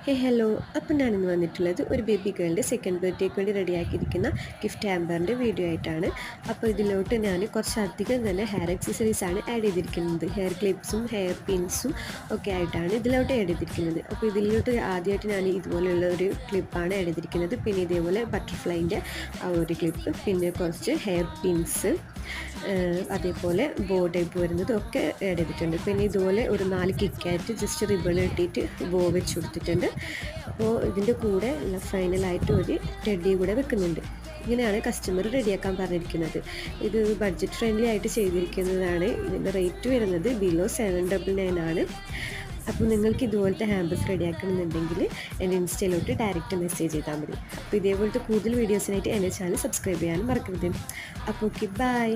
Hello. അപ്പം ഞാനിന്ന് വന്നിട്ടുള്ളത് ഒരു ബേബി ഗേളിൻ്റെ സെക്കൻഡ് ബർത്ത്ഡേക്ക് വേണ്ടി റെഡിയാക്കിയിരിക്കുന്ന ഗിഫ്റ്റ് ഹാമ്പറിൻ്റെ വീഡിയോ ആയിട്ടാണ്. അപ്പോൾ ഇതിലോട്ട് ഞാൻ കുറച്ചധികം തന്നെ ഹെയർ ആക്സസറീസാണ് ആഡ് ചെയ്തിരിക്കുന്നത്. ഹെയർ ക്ലിപ്സും ഹെയർ പിൻസും ഒക്കെ ആയിട്ടാണ് ഇതിലോട്ട് ആഡ് ചെയ്തിരിക്കുന്നത്. അപ്പോൾ ഇതിലോട്ട് ആദ്യമായിട്ട് ഞാൻ ഇതുപോലെയുള്ള ഒരു ക്ലിപ്പാണ് ആഡ് ചെയ്തിരിക്കുന്നത്. പിന്നെ ഇതേപോലെ ബട്ടർഫ്ലൈൻ്റെ ആ ഒരു ക്ലിപ്പ്, പിന്നെ കുറച്ച് ഹെയർ പിൻസ്, അതേപോലെ ബോ ടൈപ്പ് വരുന്നത് ഒക്കെ ആഡ് ചെയ്തിട്ടുണ്ട്. പിന്നെ ഇതുപോലെ ഒരു 4 കിക്കാറ്റ് ജസ്റ്റ് റിബൺ ഇട്ടിട്ട് ബോ വെച്ച് കൊടുത്തിട്ടുണ്ട്. അപ്പോൾ ഇതിൻ്റെ കൂടെ ഫൈനലായിട്ട് ഒരു ടെഡി കൂടെ വെക്കുന്നുണ്ട്. ഇങ്ങനെയാണ് കസ്റ്റമർ റെഡിയാക്കാൻ പറഞ്ഞിരിക്കുന്നത്. ഇത് ബഡ്ജറ്റ് ഫ്രണ്ട്ലി ആയിട്ട് ചെയ്തിരിക്കുന്നതാണ്. ഇതിൻ്റെ റേറ്റ് വരുന്നത് ബിലോ 799 ആണ്. അപ്പോൾ നിങ്ങൾക്ക് ഇതുപോലത്തെ ഹാമ്പേഴ്സ് റെഡിയാക്കണമെന്നുണ്ടെങ്കിൽ എൻ്റെ ഇൻസ്റ്റയിലോട്ട് ഡയറക്റ്റ് മെസ്സേജ് ചെയ്താൽ മതി. അപ്പോൾ ഇതേപോലത്തെ കൂടുതൽ വീഡിയോസിനായിട്ട് എൻ്റെ ചാനൽ സബ്സ്ക്രൈബ് ചെയ്യാനും മറക്കരുത്. അപ്പോൾ ഓക്കെ, ബൈ.